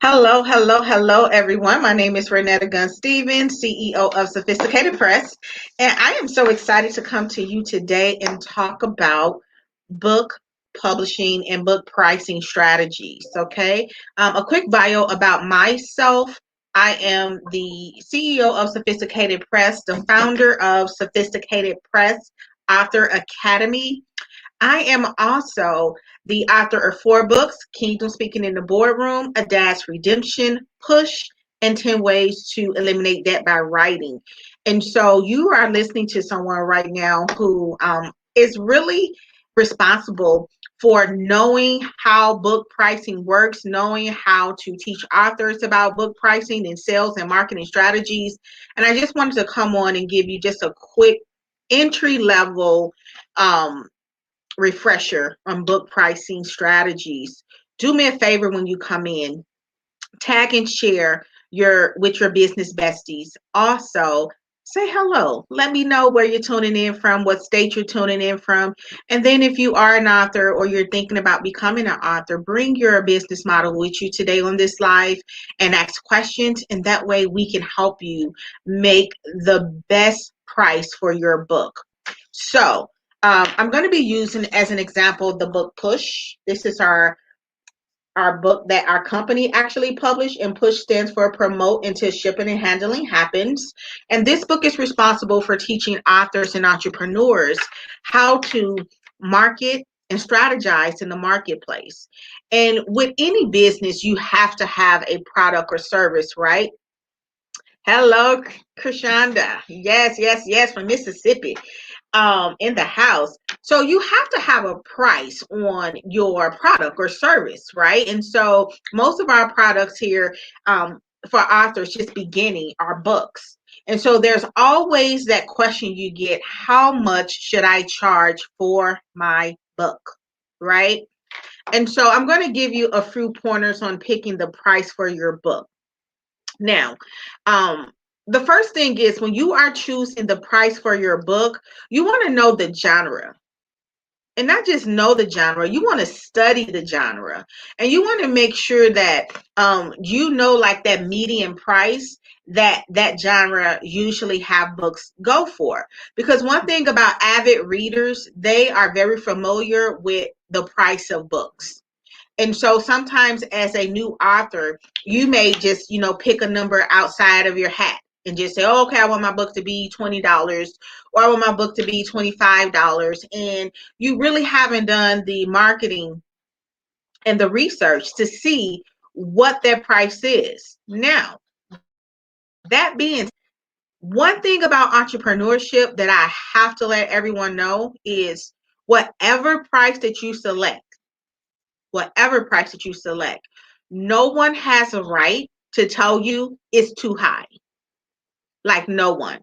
Hello, hello, hello, everyone. My name is Renetta Gunn Stevens, CEO of Sophisticated Press, and I am so excited to come to you today and talk about book publishing and book pricing strategies. Okay, a quick bio about myself. I am the CEO of Sophisticated Press, the founder of Sophisticated Press Author Academy. I am also the author of four books: Kingdom Speaking in the Boardroom, A Dad's Redemption, Push, and 10 Ways to Eliminate Debt by Writing. And so you are listening to someone right now who is really responsible for knowing how book pricing works, knowing how to teach authors about book pricing and sales and marketing strategies. And I just wanted to come on and give you just a quick entry level um, refresher on book pricing strategies. Do me a favor when you come in, tag and share your business besties. Also, say hello. Let me know where you're tuning in from, what state you're tuning in from. And then if you are an author or you're thinking about becoming an author, bring your business model with you today on this live and ask questions. And that way we can help you make the best price for your book. So I'm going to be using as an example the book Push. This is our book that our company actually published, and Push stands for Promote Until Shipping and Handling Happens. And this book is responsible for teaching authors and entrepreneurs how to market and strategize in the marketplace. And with any business, you have to have a product or service, right? Hello, Krishanda. Yes, yes, yes, from Mississippi, in the house. So you have to have a price on your product or service, right? And so most of our products here, for authors just beginning, are books. And so there's always that question you get: how much should I charge for my book? Right? And so I'm going to give you a few pointers on picking the price for your book. Now, um, the first thing is, when you are choosing the price for your book, you want to know the genre. And not just know the genre, you want to study the genre. And you want to make sure that you know, like, that median price that genre usually have books go for. Because one thing about avid readers, they are very familiar with the price of books. And so sometimes as a new author, you may just, pick a number outside of your hat and just say, oh, okay, I want my book to be $20, or I want my book to be $25. And you really haven't done the marketing and the research to see what their price is. Now, that being, one thing about entrepreneurship that I have to let everyone know is whatever price that you select, whatever price that you select, no one has a right to tell you it's too high. Like, no one.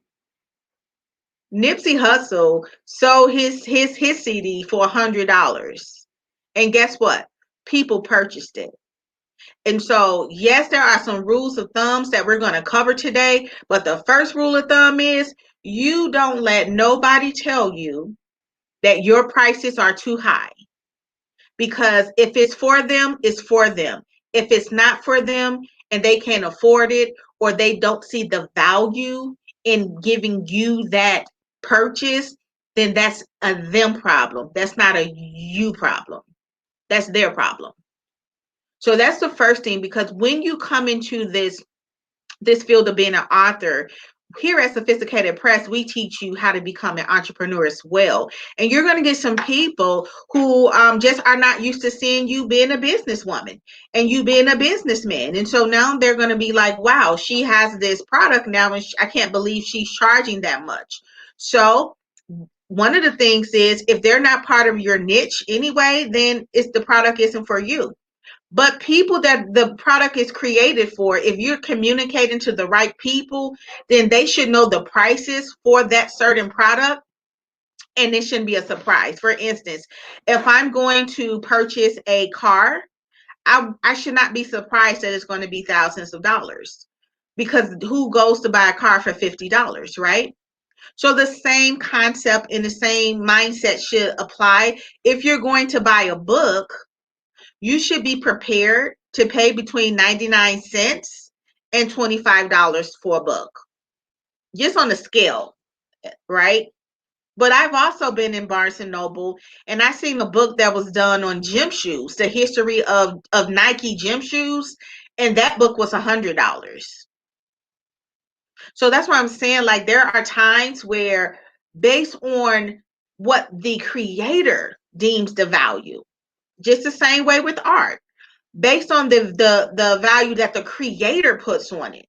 Nipsey Hussle sold his CD for $100, and guess what? People purchased it. And so, yes, there are some rules of thumbs that we're going to cover today, but the first rule of thumb is you don't let nobody tell you that your prices are too high. Because if it's for them, it's for them. If it's not for them and they can't afford it, or they don't see the value in giving you that purchase, then that's a them problem. That's not a you problem. That's their problem. So that's the first thing, because when you come into this field of being an author, here at Sophisticated Press, we teach you how to become an entrepreneur as well. And you're going to get some people who just are not used to seeing you being a businesswoman and you being a businessman. And so now they're going to be like, wow, she has this product now, and I can't believe she's charging that much. So one of the things is, if they're not part of your niche anyway, then the product isn't for you. But people that the product is created for, if you're communicating to the right people, then they should know the prices for that certain product, and it shouldn't be a surprise. For instance, if I'm going to purchase a car, I should not be surprised that it's going to be thousands of dollars, because who goes to buy a car for $50, right? So the same concept and the same mindset should apply. If you're going to buy a book, you should be prepared to pay between 99 cents and $25 for a book, just on the scale, right? But I've also been in Barnes and Noble, and I seen a book that was done on gym shoes, the history of Nike gym shoes, and that book was $100. So that's why I'm saying, like, there are times where, based on what the creator deems the value, just the same way with art, based on the value that the creator puts on it.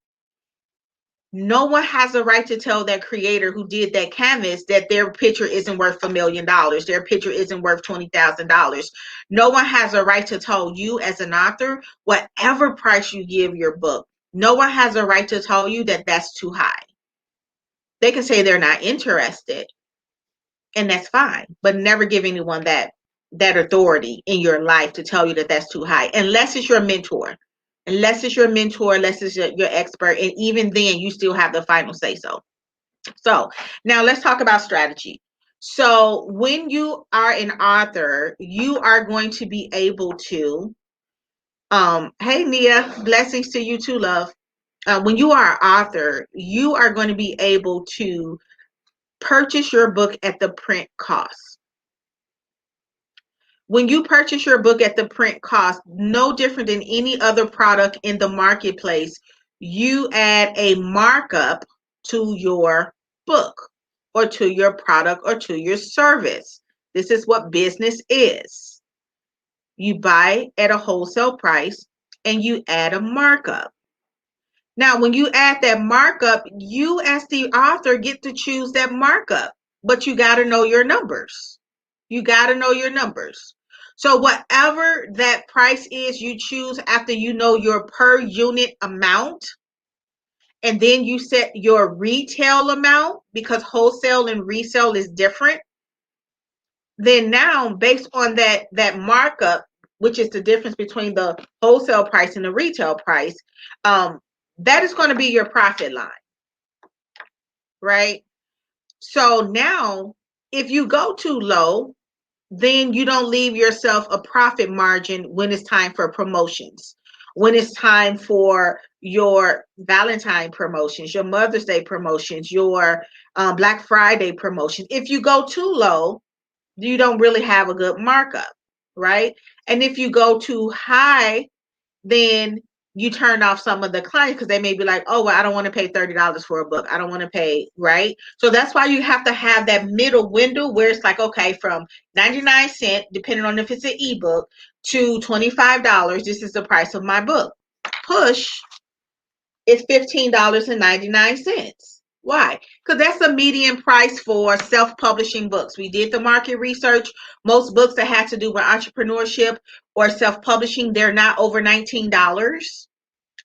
No one has a right to tell that creator who did that canvas that their picture isn't worth $1 million, their picture isn't worth $20,000. No one has a right to tell you as an author, whatever price you give your book, no one has a right to tell you that that's too high. They can say they're not interested, and that's fine, but never give anyone that authority in your life to tell you that that's too high, unless it's your mentor. Unless it's your mentor, unless it's your expert, and even then, you still have the final say so. So now let's talk about strategy. So when you are an author, you are going to be able to, hey Nia, blessings to you too, love. When you are an author, you are going to be able to purchase your book at the print cost. When you purchase your book at the print cost, no different than any other product in the marketplace, you add a markup to your book or to your product or to your service. This is what business is. You buy at a wholesale price and you add a markup. Now, when you add that markup, you as the author get to choose that markup, but you got to know your numbers. You got to know your numbers. So whatever that price is you choose after you know your per unit amount, and then you set your retail amount, because wholesale and resale is different. Then now, based on that markup, which is the difference between the wholesale price and the retail price, that is going to be your profit line, right? So now, if you go too low, then you don't leave yourself a profit margin when it's time for promotions, when it's time for your Valentine promotions, your Mother's Day promotions, your Black Friday promotion. If you go too low, you don't really have a good markup, right? And if you go too high, then you turn off some of the clients because they may be like, oh, well, I don't want to pay $30 for a book. I don't want to pay, right? So that's why you have to have that middle window where it's like, okay, from 99 cents, depending on if it's an ebook, to $25, this is the price of my book. Push is $15.99. Why? Because that's a median price for self-publishing books. We did the market research. Most books that had to do with entrepreneurship or self-publishing, they're not over $19.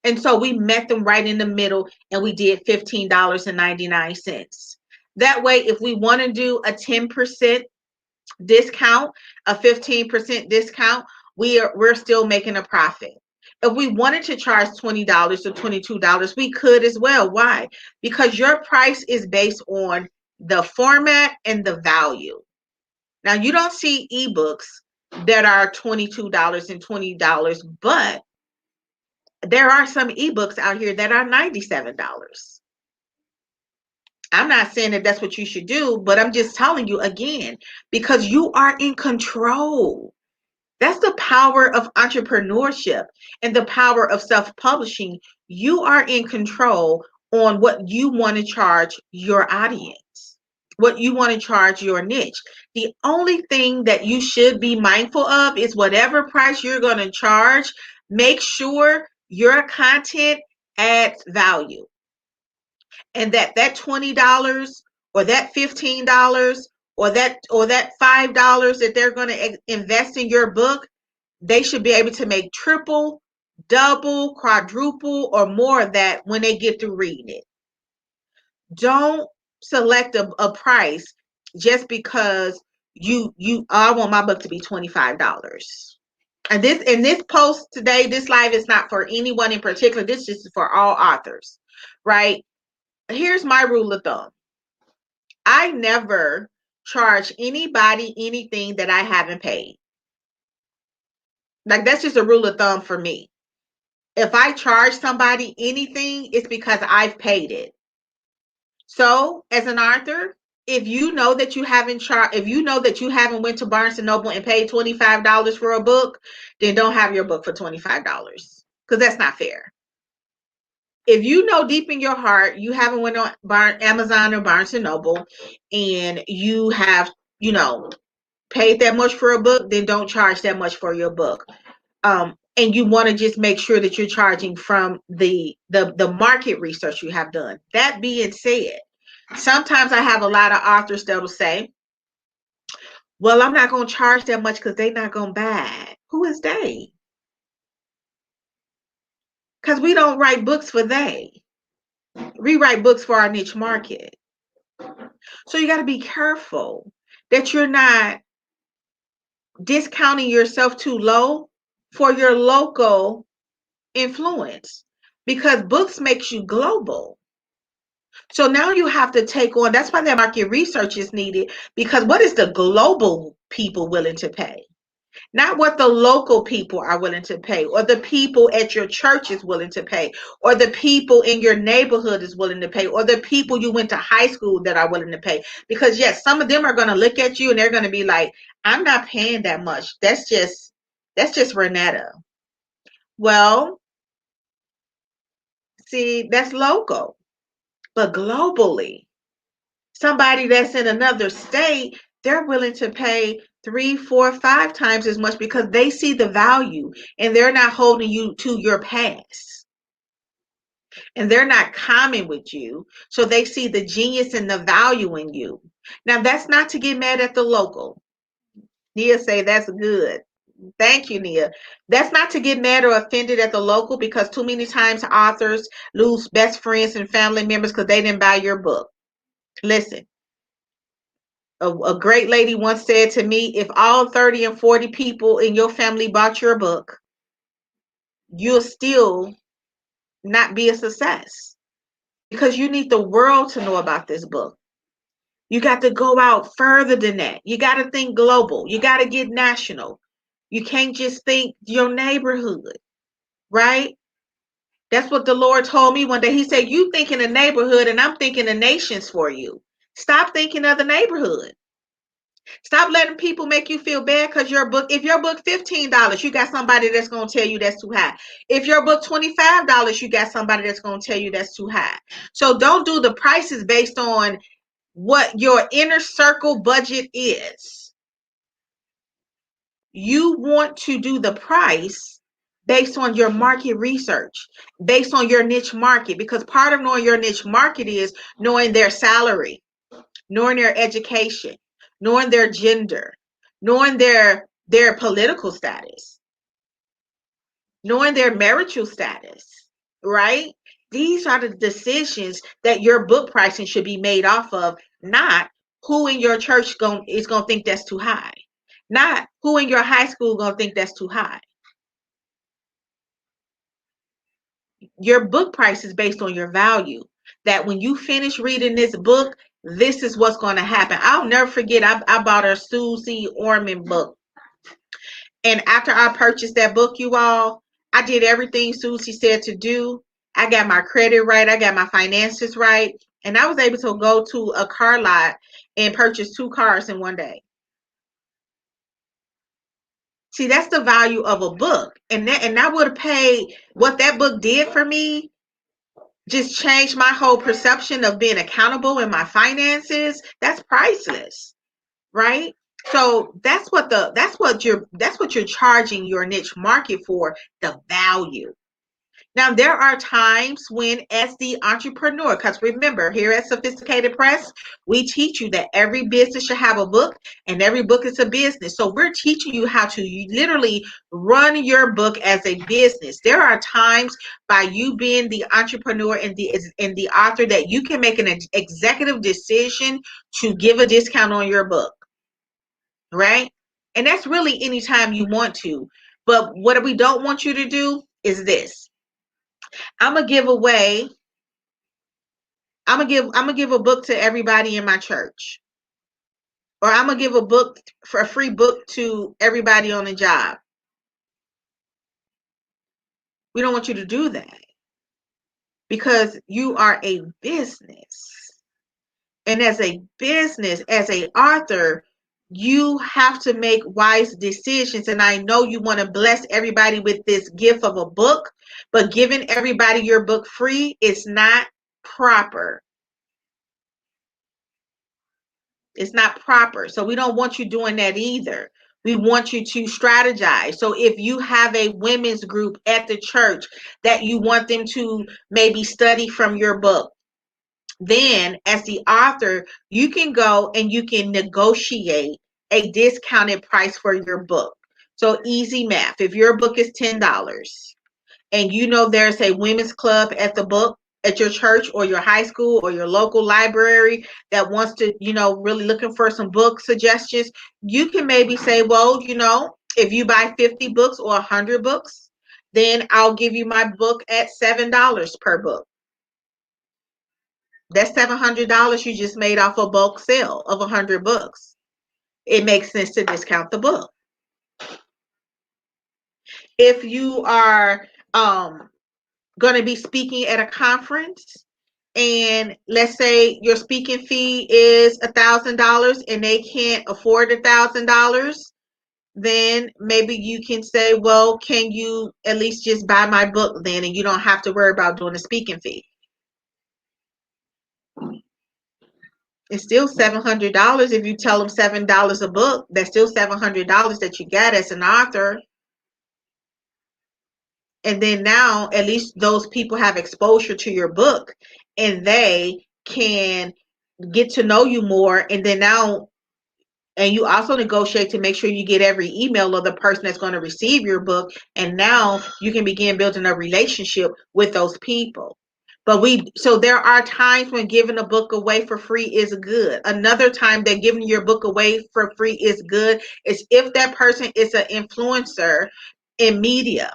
And so we met them right in the middle and we did $15.99. That way, if we want to do a 10% discount, a 15% discount, we're still making a profit. If we wanted to charge $20 or $22, we could as well. Why? Because your price is based on the format and the value. Now, you don't see ebooks that are $22 and $20, but there are some ebooks out here that are $97. I'm not saying that that's what you should do, but I'm just telling you again, because you are in control. That's the power of entrepreneurship and the power of self-publishing. You are in control on what you want to charge your audience, what you want to charge your niche. The only thing that you should be mindful of is whatever price you're going to charge, make sure your content adds value. And that $20 or that $15 or that $5 that they're going to invest in your book, they should be able to make triple, double, quadruple, or more of that when they get through reading it. Don't select a price just because I want my book to be $25. And this post today, this live is not for anyone in particular. This is for all authors, right? Here's my rule of thumb. I never charge anybody anything that I haven't paid. Like, that's just a rule of thumb for me. If I charge somebody anything, it's because I've paid it. So, as an author, if you know that you haven't if you know that you haven't went to Barnes and Noble and paid $25 for a book, then don't have your book for $25 because that's not fair. If you know deep in your heart you haven't went on Amazon or Barnes and Noble and you have, you know, paid that much for a book, then don't charge that much for your book. And you want to just make sure that you're charging from the market research you have done. That being said, sometimes I have a lot of authors that will say, well, I'm not going to charge that much because they're not going to buy. Who is they? Because we don't write books for they. We write books for our niche market. So you got to be careful that you're not discounting yourself too low for your local influence, because books makes you global. So now you have to take on, that's why that market research is needed, because what is the global people willing to pay? Not what the local people are willing to pay, or the people at your church is willing to pay, or the people in your neighborhood is willing to pay, or the people you went to high school that are willing to pay. Because yes, some of them are going to look at you and they're going to be like, I'm not paying that much. That's just Renetta. Well, see, that's local, but globally, somebody that's in another state, they're willing to pay 3, 4, 5 times as much because they see the value and they're not holding you to your past. And they're not common with you. So they see the genius and the value in you. Now, that's not to get mad at the local. Nia say that's good. Thank you, Nia. That's not to get mad or offended at the local, because too many times authors lose best friends and family members because they didn't buy your book. Listen, a great lady once said to me, if all 30 and 40 people in your family bought your book, you'll still not be a success, because you need the world to know about this book. You got to go out further than that. You got to think global. You got to get national. You can't just think your neighborhood, right? That's what the Lord told me one day. He said, you think in the neighborhood and I'm thinking the nations for you. Stop thinking of the neighborhood. Stop letting people make you feel bad because your book, if your book $15, you got somebody that's going to tell you that's too high. If your book $25, you got somebody that's going to tell you that's too high. So don't do the prices based on what your inner circle budget is. You want to do the price based on your market research, based on your niche market, because part of knowing your niche market is knowing their salary, knowing their education, knowing their gender, knowing their political status, knowing their marital status, right? These are the decisions that your book pricing should be made off of, not who in your church is going to think that's too high, not who in your high school going to think that's too high. Your book price is based on your value. That when you finish reading this book, this is what's going to happen. I'll never forget, I bought a Susie Orman book. And after I purchased that book, you all, I did everything Susie said to do. I got my credit right. I got my finances right. And I was able to go to a car lot and purchase 2 cars in one day. See, that's the value of a book. And I would have paid what that book did for me, just changed my whole perception of being accountable in my finances. That's priceless, right? So that's what you're charging your niche market for, the value. Now, there are times when, as the entrepreneur, because remember, here at Sophisticated Press, we teach you that every business should have a book and every book is a business. So we're teaching you how to literally run your book as a business. There are times by you being the entrepreneur and the author that you can make an executive decision to give a discount on your book, right? And that's really anytime you want to. But what we don't want you to do is this. I'm gonna give away. I'm gonna give a book to everybody in my church, or I'm gonna give a book for a free book to everybody on the job. We don't want you to do that because you are a business. And as a business, as an author, you have to make wise decisions. And I know you want to bless everybody with this gift of a book, but giving everybody your book free is not proper. It's not proper. So we don't want you doing that either. We want you to strategize. So if you have a women's group at the church that you want them to maybe study from your book, then as the author, you can go and you can negotiate a discounted price for your book. So easy math. If your book is $10 and you know there's a women's club at the book at your church or your high school or your local library that wants to, really looking for some book suggestions, you can maybe say, well, if you buy 50 books or 100 books, then I'll give you my book at $7 per book. That's $700 you just made off a bulk sale of 100 books. It makes sense to discount the book. If you are going to be speaking at a conference, and let's say your speaking fee is $1,000 and they can't afford $1,000, then maybe you can say, well, can you at least just buy my book then, and you don't have to worry about doing a speaking fee. It's still $700 if you tell them $7 a book. That's still $700 that you got as an author. And then now at least those people have exposure to your book and they can get to know you more. And then now, and you also negotiate to make sure you get every email of the person that's going to receive your book. And now you can begin building a relationship with those people. So there are times when giving a book away for free is good. Another time that giving your book away for free is good is if that person is an influencer in media.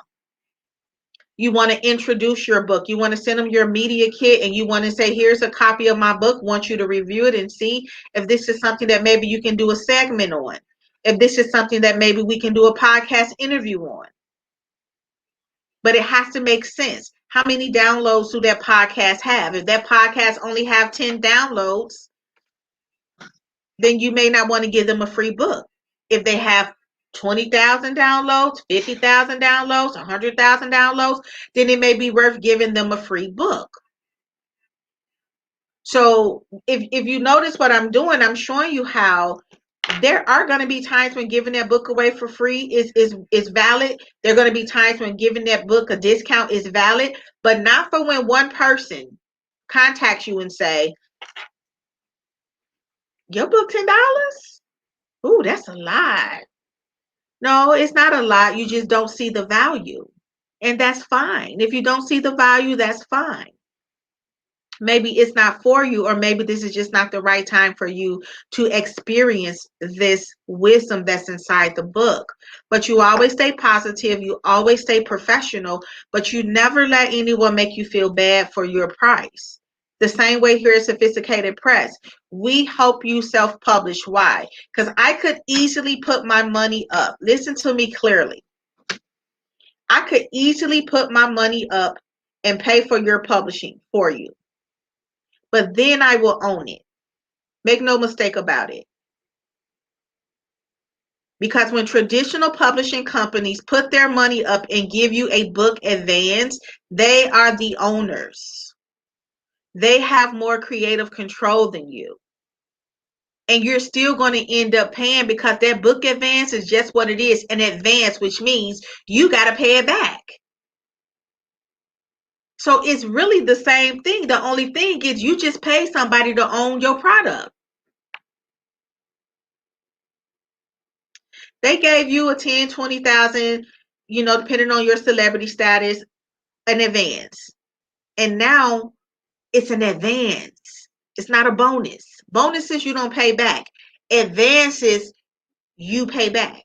You want to introduce your book. You want to send them your media kit and you want to say, here's a copy of my book. Want you to review it and see if this is something that maybe you can do a segment on. If this is something that maybe we can do a podcast interview on. But it has to make sense. How many downloads do that podcast have? If that podcast only have 10 downloads, then you may not want to give them a free book. If they have 20,000 downloads, 50,000 downloads, 100,000 downloads, then it may be worth giving them a free book. So if you notice what I'm doing, I'm showing you how there are going to be times when giving that book away for free is valid. There are going to be times when giving that book a discount is valid, but not for when one person contacts you and say, your book $10? Ooh, that's a lot. No, it's not a lot. You just don't see the value. And that's fine. If you don't see the value, that's fine. Maybe it's not for you, or maybe this is just not the right time for you to experience this wisdom that's inside the book. But you always stay positive, you always stay professional, but you never let anyone make you feel bad for your price. The same way here at Sophisticated Press, we help you self-publish. Why? Because I could easily put my money up. Listen to me clearly. I could easily put my money up and pay for your publishing for you. But then I will own it. Make no mistake about it. Because when traditional publishing companies put their money up and give you a book advance, they are the owners. They have more creative control than you. And you're still going to end up paying because that book advance is just what it is, an advance, which means you got to pay it back. So it's really the same thing. The only thing is you just pay somebody to own your product. They gave you a 10, 20,000, depending on your celebrity status, an advance. And now it's an advance. It's not a bonus. Bonuses you don't pay back. Advances you pay back.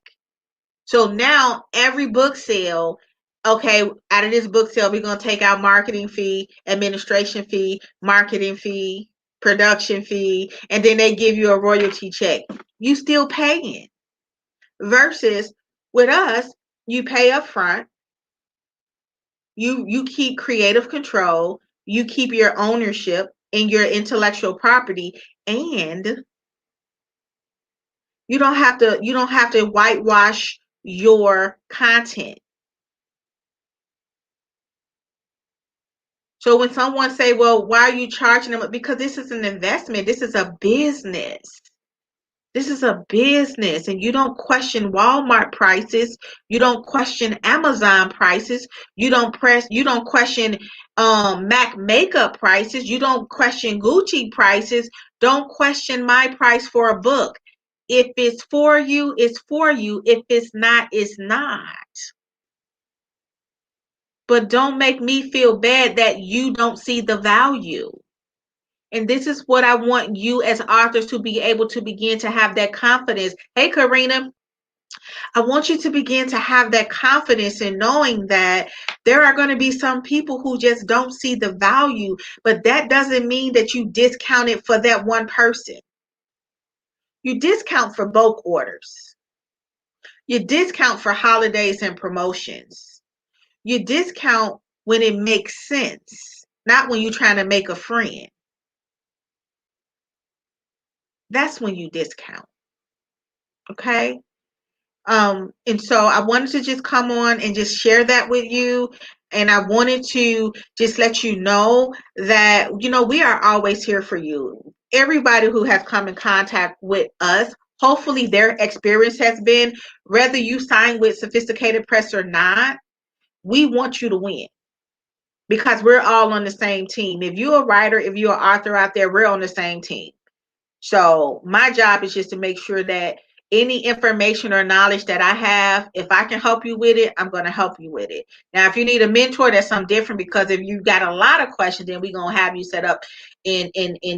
So now every book sale, okay, out of this book sale, we're going to take out marketing fee, administration fee, marketing fee, production fee, and then they give you a royalty check. You still paying. Versus with us, you pay up front, You keep creative control, you keep your ownership in your intellectual property, and you don't have to whitewash your content. So when someone say, "Well, why are you charging them?" Because this is an investment. This is a business. This is a business, and you don't question Walmart prices. You don't question Amazon prices. You don't question Mac makeup prices. You don't question Gucci prices. Don't question my price for a book. If it's for you, it's for you. If it's not, it's not. But don't make me feel bad that you don't see the value. And this is what I want you as authors to be able to begin to have that confidence. Hey, Karina, I want you to begin to have that confidence in knowing that there are going to be some people who just don't see the value, but that doesn't mean that you discount it for that one person. You discount for bulk orders. You discount for holidays and promotions. You discount when it makes sense, not when you're trying to make a friend. That's when you discount. Okay? And so I wanted to just come on and just share that with you. And I wanted to just let you know that, we are always here for you. Everybody who has come in contact with us, hopefully their experience has been, whether you sign with Sophisticated Press or not, we want you to win because we're all on the same team. If you're a writer, if you're an author out there, we're on the same team. So my job is just to make sure that any information or knowledge that I have, if I can help you with it, I'm going to help you with it. Now, if you need a mentor, that's something different, because if you've got a lot of questions, then we're going to have you set up and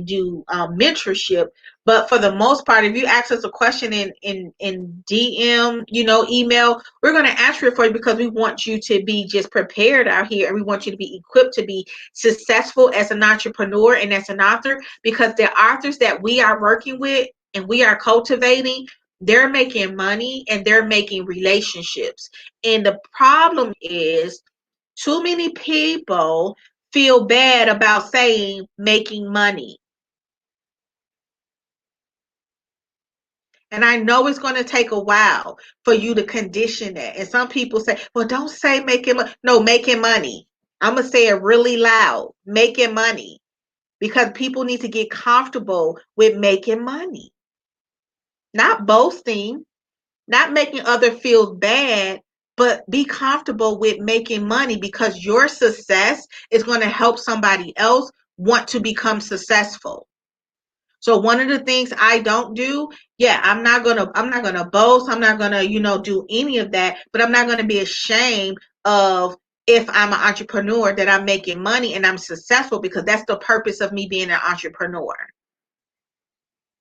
do mentorship. But for the most part, if you ask us a question in DM, email, we're going to answer it for you because we want you to be just prepared out here, and we want you to be equipped to be successful as an entrepreneur and as an author, because the authors that we are working with and we are cultivating, they're making money and they're making relationships. And the problem is too many people feel bad about saying making money. And I know it's going to take a while for you to condition that. And some people say, well, don't say making money. No, making money. I'm going to say it really loud. Making money. Because people need to get comfortable with making money. Not boasting, not making others feel bad, but be comfortable with making money, because your success is going to help somebody else want to become successful. So one of the things I don't do, I'm not gonna boast. I'm not gonna, do any of that, but I'm not gonna be ashamed of, if I'm an entrepreneur, that I'm making money and I'm successful, because that's the purpose of me being an entrepreneur.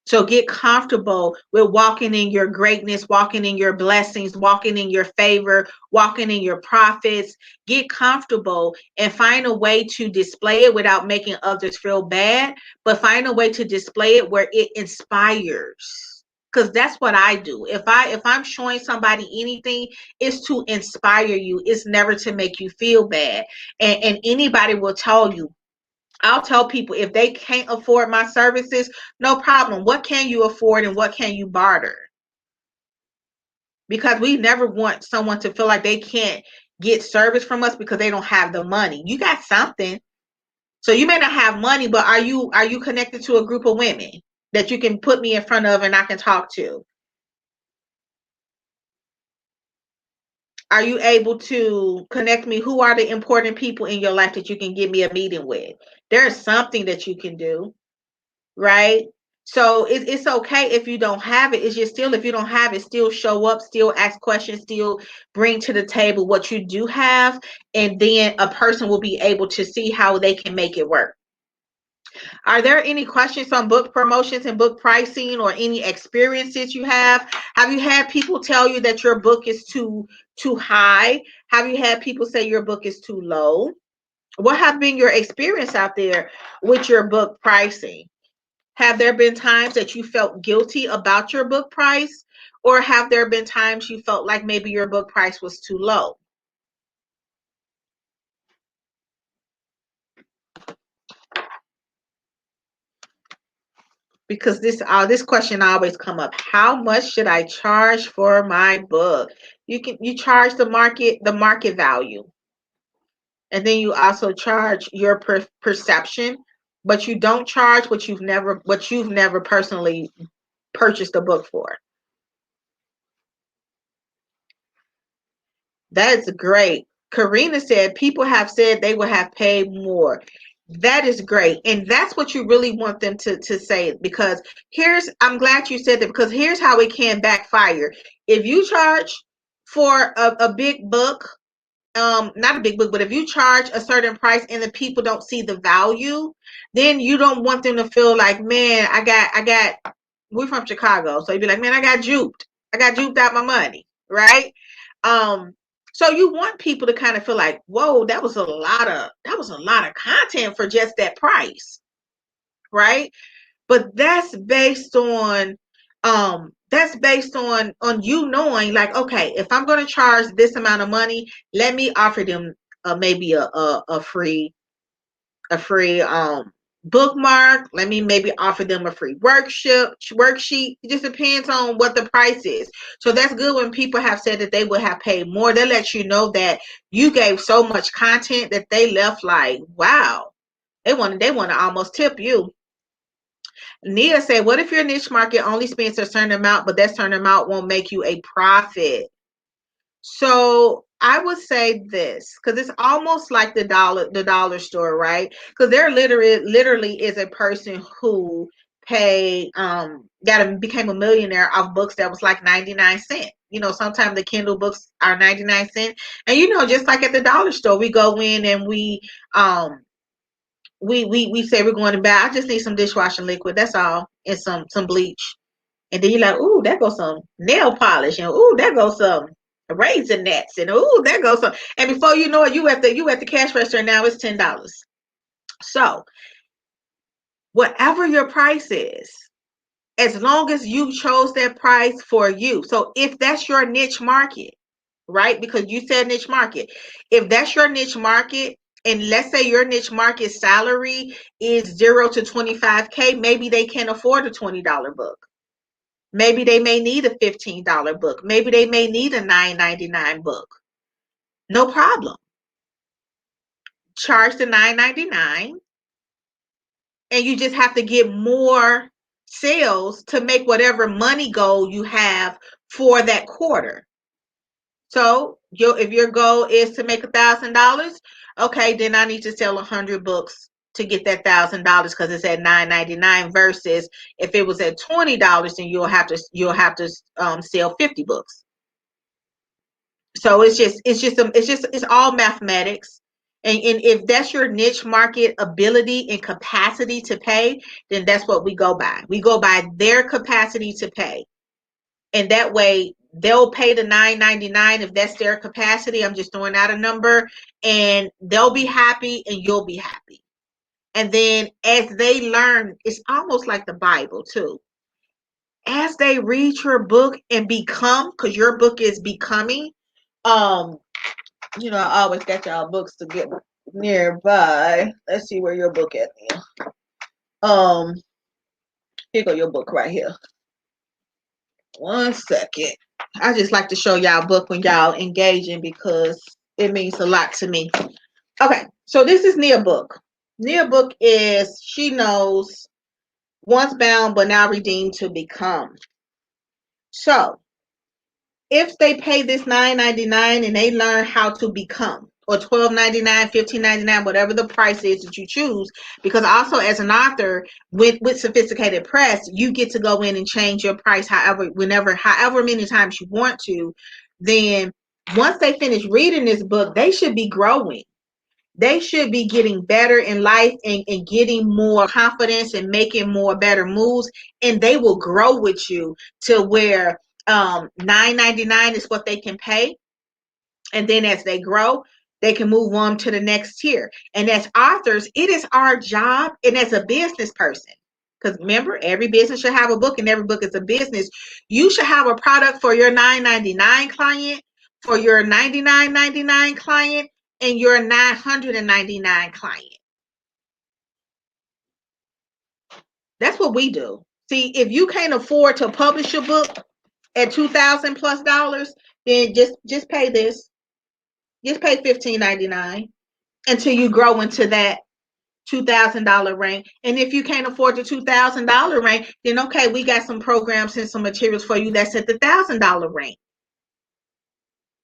So get comfortable with walking in your greatness, walking in your blessings, walking in your favor, walking in your profits. Get comfortable and find a way to display it without making others feel bad, but find a way to display it where it inspires. Because that's what I do. If I'm showing somebody anything, it's to inspire you. It's never to make you feel bad. And anybody will tell you, I'll tell people, if they can't afford my services, no problem. What can you afford and what can you barter? Because we never want someone to feel like they can't get service from us because they don't have the money. You got something. So you may not have money, but are you connected to a group of women that you can put me in front of and I can talk to? Are you able to connect me? Who are the important people in your life that you can give me a meeting with? There's something that you can do. Right? So it's okay if you don't have it. It's just, still, if you don't have it, still show up, still ask questions, still bring to the table what you do have, and then a person will be able to see how they can make it work. Are there any questions on book promotions and book pricing, or any experiences you have? Have you had people tell you that your book is too high? Have you had people say your book is too low? What have been your experience out there with your book pricing? Have there been times that you felt guilty about your book price, or have there been times you felt like maybe your book price was too low? because this question always come up. How much should I charge for my book? You charge the market value, and then you also charge your perception, but you don't charge what you've never personally purchased a book for. That is great. Karina said people have said they would have paid more. That is great. And that's what you really want them to say, because I'm glad you said that, because here's how it can backfire. If you charge for a big book, not a big book, but if you charge a certain price and the people don't see the value, then you don't want them to feel like, man, we're from Chicago. So you'd be like, man, I got duped. I got duped out my money. Right. Um, so you want people to kind of feel like, whoa, that was a lot of content for just that price. Right. But that's based on you knowing, like, okay, if I'm going to charge this amount of money, let me offer them maybe a free bookmark. Let me maybe offer them a free worksheet. It just depends on what the price is. So that's good. When people have said that they would have paid more, they let you know that you gave so much content that they left like, wow, they want to almost tip you. Nia said, what if your niche market only spends a certain amount, but that certain amount won't make you a profit? So I would say this, because it's almost like the dollar store, right? Because there literally is a person who became a millionaire off books that was like 99 cents. Sometimes the Kindle books are 99 cents. And just like at the dollar store, we go in and we say we're going to buy. I just need some dishwashing liquid. That's all, and some bleach. And then you're like, ooh, there goes some nail polish, and ooh, there goes some Raisinets, and ooh, there goes some. And before you know it, you at the cash register, and now it's $10. So whatever your price is, as long as you chose that price for you. So if that's your niche market, right? Because you said niche market. If that's your niche market, and let's say your niche market salary is 0 to 25K, maybe they can't afford a $20 book. Maybe they may need a $15 book. Maybe they may need a $9.99 book. No problem. Charge the $9.99, and you just have to get more sales to make whatever money goal you have for that quarter. So if your goal is to make $1,000, okay, then I need to sell 100 books to get that $1,000, because it's at $9.99, versus if it was at $20, then you'll have to sell 50 books. So it's all mathematics. And if that's your niche market ability and capacity to pay, then that's what we go by. We go by their capacity to pay. And that way they'll pay the $9.99 if that's their capacity. I'm just throwing out a number, and they'll be happy and you'll be happy. And then as they learn, it's almost like the Bible too. As they read your book and become, because your book is becoming, um, I always got y'all books to get nearby. Let's see where your book at now. Here go your book right here. One second. I just like to show y'all book when y'all engaging, because it means a lot to me. Okay, so this is Nia book. Nia book is She Knows, Once Bound but Now Redeemed to Become. So if they pay this $9.99 and they learn how to become, or $12.99, $15.99, whatever the price is that you choose, because also as an author with Sophisticated Press, you get to go in and change your price however many times you want to. Then once they finish reading this book, they should be growing. They should be getting better in life, and getting more confidence and making more better moves, and they will grow with you to where $9.99 is what they can pay. And then as they grow, they can move on to the next tier. And as authors, it is our job, and as a business person, because remember, every business should have a book, and every book is a business. You should have a product for your $9.99 client, for your $99.99 client, and your $999 client. That's what we do. See, if you can't afford to publish a book at $2,000 plus, then just pay this. Just pay $15.99 until you grow into that $2,000 range. And if you can't afford the $2,000 range, then okay, we got some programs and some materials for you that's at the $1,000 range.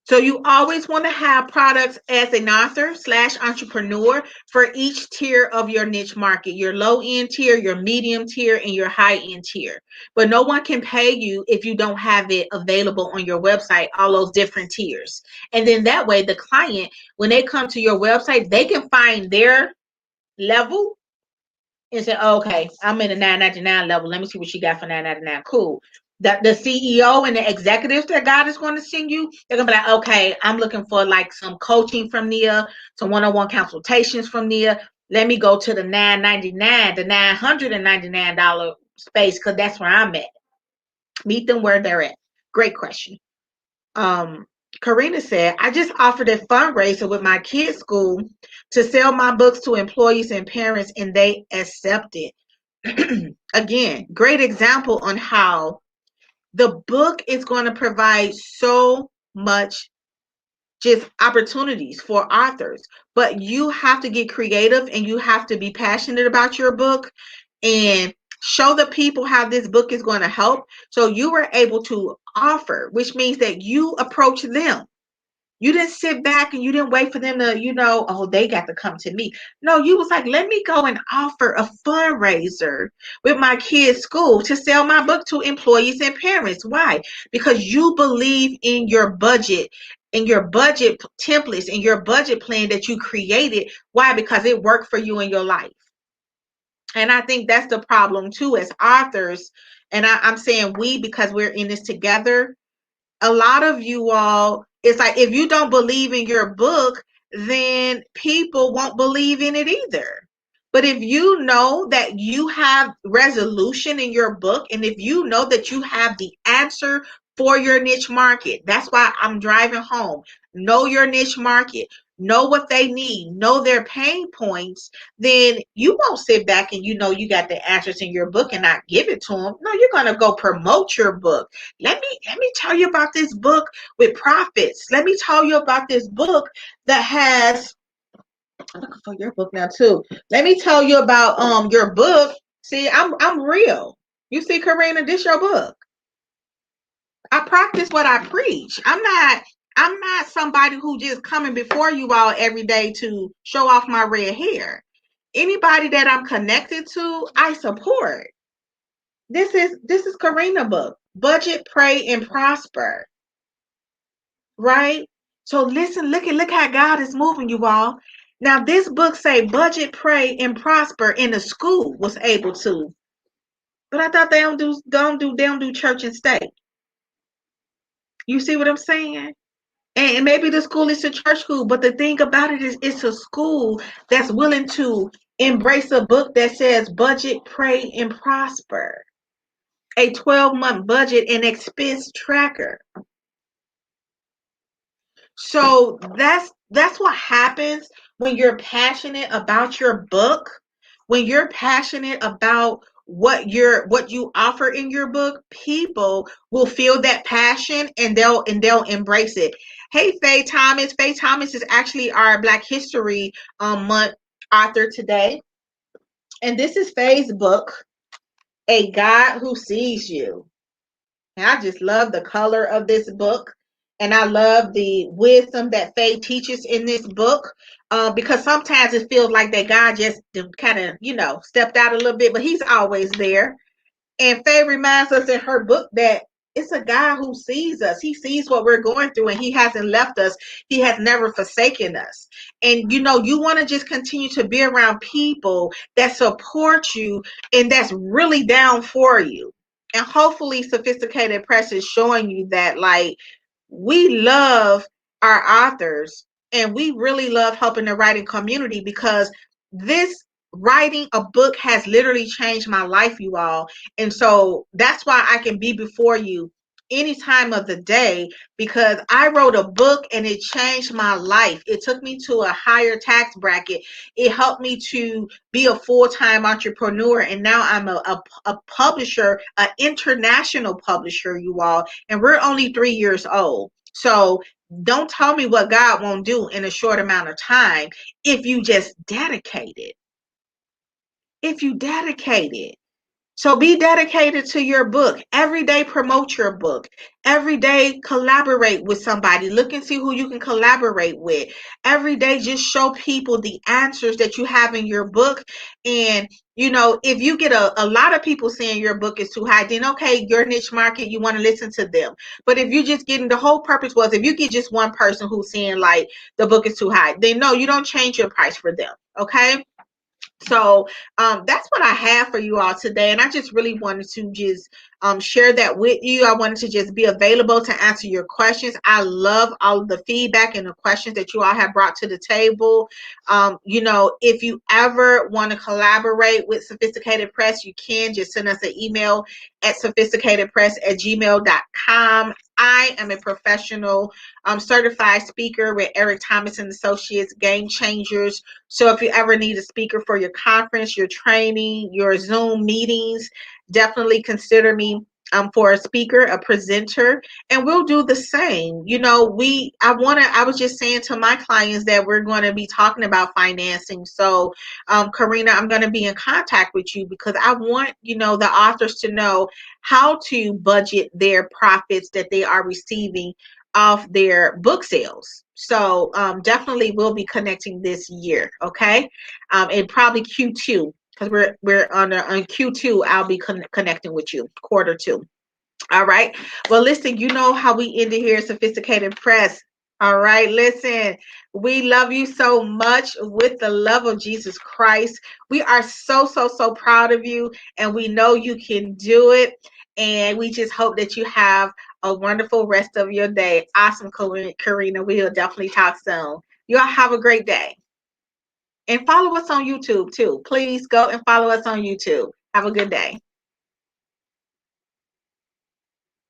So you always want to have products as an author / entrepreneur for each tier of your niche market, your low end tier, your medium tier, and your high end tier. But no one can pay you if you don't have it available on your website, all those different tiers. And then that way the client, when they come to your website, they can find their level and say, oh, okay, I'm in the $9.99 level. Let me see what she got for $9.99. Cool. The CEO and the executives that God is going to send you, they're going to be like, okay, I'm looking for like some coaching from Nia, some one-on-one consultations from Nia. Let me go to the $9.99, the $999 space, because that's where I'm at. Meet them where they're at. Great question. Karina said, I just offered a fundraiser with my kids' school to sell my books to employees and parents, and they accepted. Again, great example on how the book is going to provide so much just opportunities for authors, but you have to get creative and you have to be passionate about your book and show the people how this book is going to help. So you were able to offer, which means that you approach them. You didn't sit back and you didn't wait for them to, oh, they got to come to me. No, you was like, let me go and offer a fundraiser with my kids' school to sell my book to employees and parents. Why? Because you believe in your budget, in your budget templates, in your budget plan that you created. Why? Because it worked for you in your life. And I think that's the problem too as authors. And I'm saying we, because we're in this together. A lot of you all, it's like if you don't believe in your book, then people won't believe in it either. But if you know that you have resolution in your book, and if you know that you have the answer for your niche market, that's why I'm driving home. Know your niche market, know what they need, know their pain points, then you won't sit back and you got the answers in your book and not give it to them. No, you're going to go promote your book. Let me tell you about this book with profits. Let me tell you about this book that has, I'm looking for your book now too. Let me tell you about your book. See, I'm real. You see, Karina, this your book. I practice what I preach. I'm not somebody who just coming before you all every day to show off my red hair. Anybody that I'm connected to, I support. This is Karina book. Budget, Pray, and Prosper. Right? So listen, look how God is moving you all. Now this book say budget, pray, and prosper, in the school was able to. But I thought they don't do church and state. You see what I'm saying? And maybe the school is a church school, but the thing about it is it's a school that's willing to embrace a book that says budget, pray, and prosper. A 12-month budget and expense tracker. So that's what happens when you're passionate about your book, when you're passionate about what you offer in your book, people will feel that passion and they'll embrace it. Hey, Faye Thomas. Faye Thomas is actually our Black History Month author today. And this is Faye's book, A God Who Sees You. And I just love the color of this book. And I love the wisdom that Faye teaches in this book. Because sometimes it feels like that God just kind of, stepped out a little bit, but he's always there. And Faye reminds us in her book that it's a God who sees us. He sees what we're going through and he hasn't left us. He has never forsaken us. And you want to just continue to be around people that support you and that's really down for you. And hopefully Sophisticated Press is showing you that, like, we love our authors and we really love helping the writing community, because this writing a book has literally changed my life, you all. And so that's why I can be before you any time of the day, because I wrote a book and it changed my life. It took me to a higher tax bracket. It helped me to be a full-time entrepreneur. And now I'm a publisher, an international publisher, you all. And we're only 3 years old. So don't tell me what God won't do in a short amount of time if you just dedicate it. If you dedicate it. So be dedicated to your book. Every day promote your book. Every day collaborate with somebody. Look and see who you can collaborate with. Every day just show people the answers that you have in your book. And if you get a lot of people saying your book is too high, then okay, your niche market, you want to listen to them. But if you just getting, the whole purpose was, if you get just one person who's saying like the book is too high, then no, you don't change your price for them. Okay. So that's what I have for you all today. And I just really wanted to just share that with you. I wanted to just be available to answer your questions. I love all of the feedback and the questions that you all have brought to the table. If you ever want to collaborate with Sophisticated Press, you can just send us an email at sophisticatedpress@gmail.com. I am a professional certified speaker with Eric Thomas and Associates, Game Changers. So if you ever need a speaker for your conference, your training, your Zoom meetings, definitely consider me for a speaker, a presenter, and we'll do the same. I was just saying to my clients that we're going to be talking about financing. So, Karina, I'm going to be in contact with you because I want, the authors to know how to budget their profits that they are receiving off their book sales. So definitely we'll be connecting this year, okay? And probably Q2, because we're on Q2. I'll be connecting with you, Q2. All right. Well, listen, you know how we end it here at Sophisticated Press. All right. Listen, we love you so much with the love of Jesus Christ. We are so, so, so proud of you, and we know you can do it. And we just hope that you have a wonderful rest of your day. Awesome, Karina. We'll definitely talk soon. You all have a great day. And follow us on YouTube too. Please go and follow us on YouTube. Have a good day.